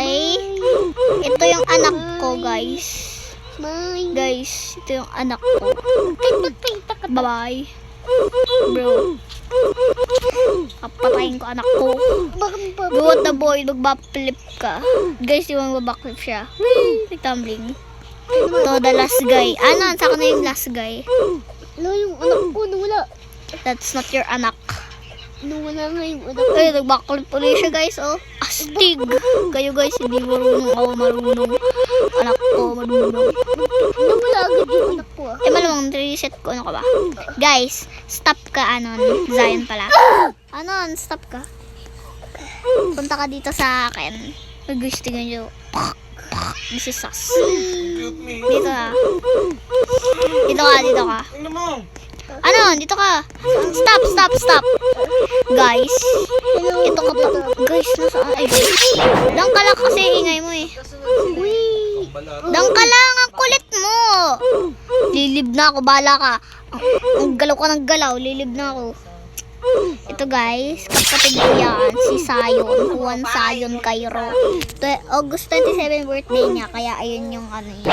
Okay? Ito yung anak ko, guys. Guys, ito yung anak ko. Bye-bye. Bro. Papatayin ko anak ko. Buwat na boy, mag-backflip ka. Guys, yung mag-backflip siya. Tumbling. Ito, the last guy. Ano, saka na yung last guy. Ano yung anak ko? Nawala. That's not your anak. Nawala nga yung anak ko. Ay, nag-backflip ulit siya, guys. Oh, astig. Kayo, guys, hindi marunong. Ako marunong. Anak ko, marunong. Nawala agad yung anak ko. Eh, malamang, reset ko. Ano ka ba? Guys, stop ka, Anon. Zion pala. Anon, stop ka. Punta ka dito sa akin. Nag-gustingan nyo. This is us. Dito ka. Dito ka, dito ka. Ano? Dito ka. Stop, stop, stop. Guys. Ito ka pa. Guys, nasaan? Ay, dang ka lang kasi ingay mo eh. Dang ka lang. Ang kulit mo. Lilib na ako. Bala ka. Ang galaw ka ng galaw. Lilib na ako. Ito guys, kapatid ko yan, si Sayon, Juan Sayon Cairo. August 27 birthday niya, kaya ayun yung ano niya.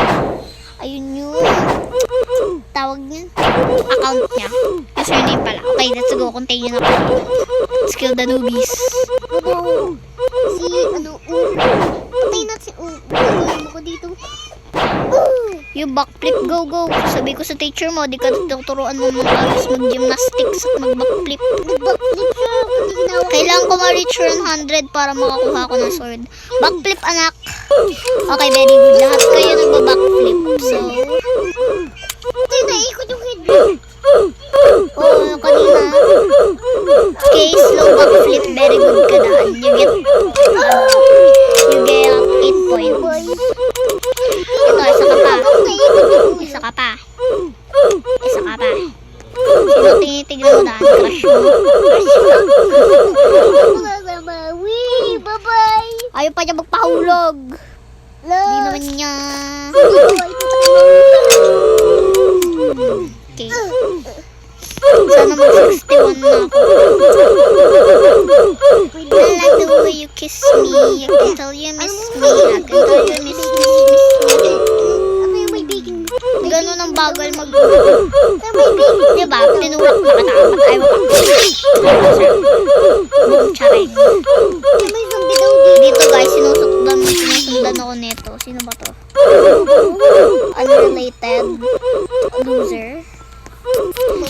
Ayun yung tawag niya, account niya. Username pala. Okay, let's go, continue na po. Let's kill the newbies. Si ano, patay na si ano ko dito. Yung backflip, go, go. Sabi ko sa teacher mo, di ka tuturuan mo mga ayos mag-gymnastics at mag-backflip. Nag-backflip siya. Kailangan ko ma-reach 100 para makakuha ko ng sword. Backflip, anak. Okay, very good. Lahat kayo nagba-backflip. So, Tay, naikot yung head. oh, kanina. Okay, slow backflip. Very good ka daan. You get 8 points. Ito, isa ka pa. Isa ka pa. Isa ka pa. Sino tinitignan mo daan? Crush mo. Wee, bye-bye. Ayaw pa niya magpahulog. Hindi naman niya. Okay. Sana mag-61 na ako. I like the way you kiss me. I can tell you miss me. I can tell you miss me. Ano yung may baking? Ganun ang bagal mag... Ano may baking? Diba? Tinulak na katapat. Ayaw pa. Boom, charing. May zombie daw dito. Dito guys, sinusundan ako nito. Sino ba to? Unrelated. Loser.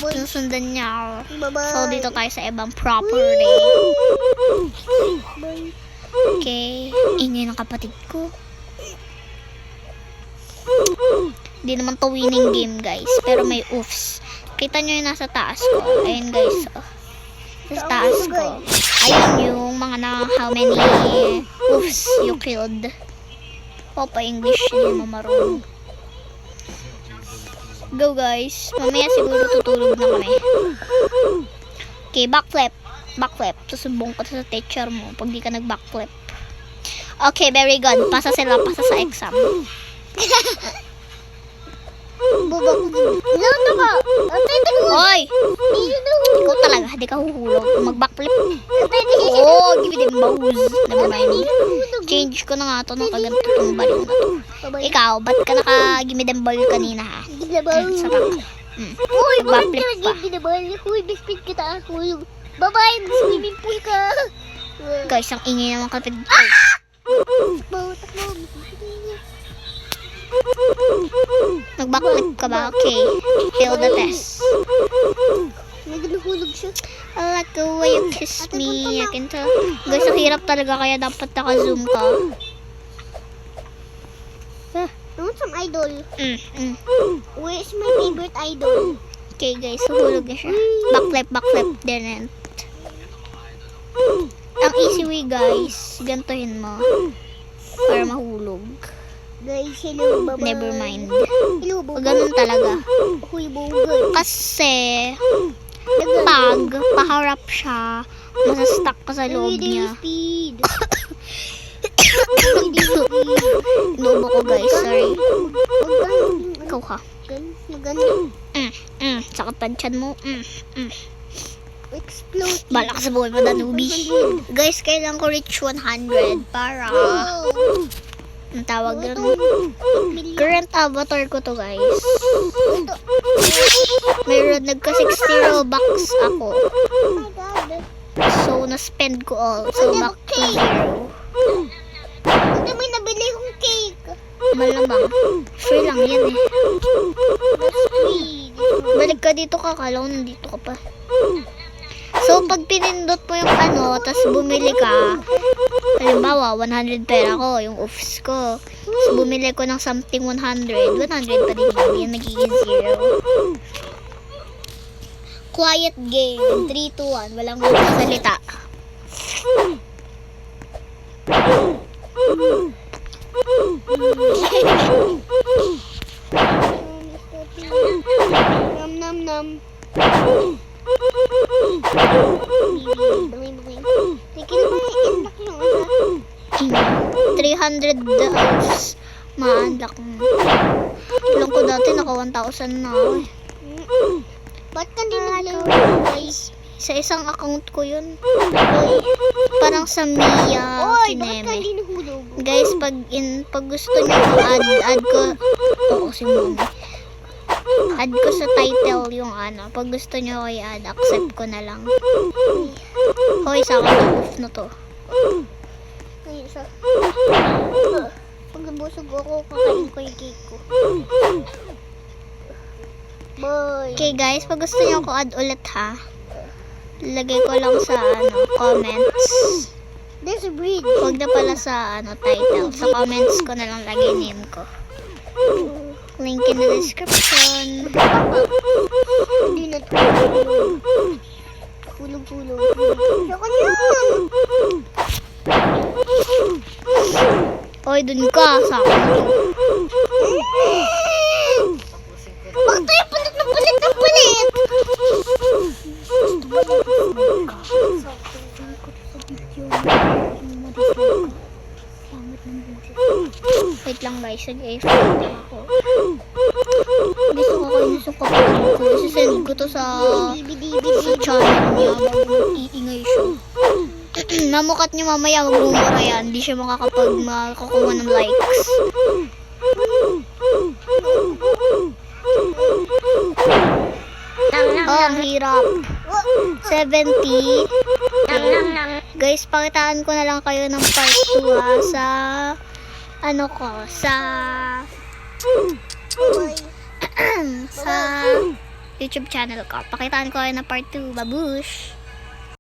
Sinusundan niya ako. Bye-bye. So, dito tayo sa ibang property. Okay. Ingay ng kapatid ko. Hindi naman to winning game, guys. Pero may oofs. Kita nyo yung nasa taas ko. Ayun, guys. Oh. Sa taas ko. Ayun yung mga how many oofs you killed. Pa English. Hindi mo marunong. Go guys. Mamaya siguro tutulog na kami. Okay, backflip. Backflip. Susubong ko sa teacher mo pag di ka nag-backflip. Okay, very good. Pasa sila. Pasa sa exam. Baba ko din. Lata ka. Atay, tayo. Oy! Ikaw talaga. Di ka huhulog. Mag-backflip. Oh, give it a mouse. Never mind. Change ko na nga to ng kaganto itong baliw na to. Ikaw, ba't ka naka-gimid ball kanina ha? Sarap. Uy, bakit Backflip ka pa. nag-ginabal? Uy, bispit kita. Uy, bye-bye. Swimming pool ka. Guys, ang ingay naman kapit. Takbo, takbo. Nag-backflip ka ba? Okay. Fail the test. Nagnuhulog siya. I like the way you kiss me. I can tell. Guys, ang hirap talaga kaya dapat naka-zoom ka. I want some idol. Where is my favorite idol? Okay guys, huhulog na siya. Backflip, backflip. Then, ang easy way guys, gantuhin mo. Para mahulog. Guys, hello, bye-bye. Never mind. Hello, bye-bye. Ganun talaga. Uy, bugay. Kasi, pag paharap siya, masastuck ka sa loob niya. Speed. Inuubo ko guys, sorry. Ikaw ha. Maganda. Sakit pa tiyan mo. Explode. Balak sa buhay mo, Danubi. Guys, kailangan ko reach 100 para... Ang tawag doon. Current avatar ko to, guys. Mayroon nagka 60 Robux ako. Oh my God. So, na-spend ko all. So, back to 0. Ito may nabili kong cake. Malamang. Free lang yan eh. That's sweet. Balik ka dito ka, kala ko nandito ka pa. So, pag pinindot mo yung ano, tas bumili ka, halimbawa, 100 pera ko, yung offs ko. So, bumili ko ng something 100 pa din yun. Yan, nagiging 0. Quiet game. 3, 2, 1. Walang salita. Nom nom nom. Sige naman, i-unlock yung isa. 300 hours. Ma-unlock mo. Ilang ko dati, naka 1,000 na ako eh. Ba't ka din naglaro, guys? Sa isang account ko yun. Parang sa Mia Oy, bakit ka Kineme. din nahulog? Guys, pag gusto niyo add ko, oo, si Mommy. Add ko sa title yung ano. Pag gusto niyo ko i-add, accept ko na lang. Hoy, sa akin na off na to. Ay, isa. Pag nabusog ako, kakain ko yung cake ko. Boy. Okay guys, pag gusto niyo ko add ulit ha, lagay ko lang sa ano, comments. There's a bridge. Huwag na pala sa ano, title. Sa comments ko na lang lagay name ko. Link in the description. Hindi na tulog. Hulog-hulog. Saka yan. Hoy, dun ka. Sa akin na to. Bakit tayo palit na palit na palit? Wait lang guys, nag-effort ako. Gusto ko kayo sa kapatid ko. Isisend ko to sa channel niya bago mag-iingay siya. Namukat niyo mamaya, magmumura yan. Hindi siya makakuha ng likes. Oh, ang hirap. 70. Guys, pakitaan ko na lang kayo ng part 2 ha, sa ano ko, sa sa YouTube channel ko. Pakitaan ko kayo ng part 2. Babush!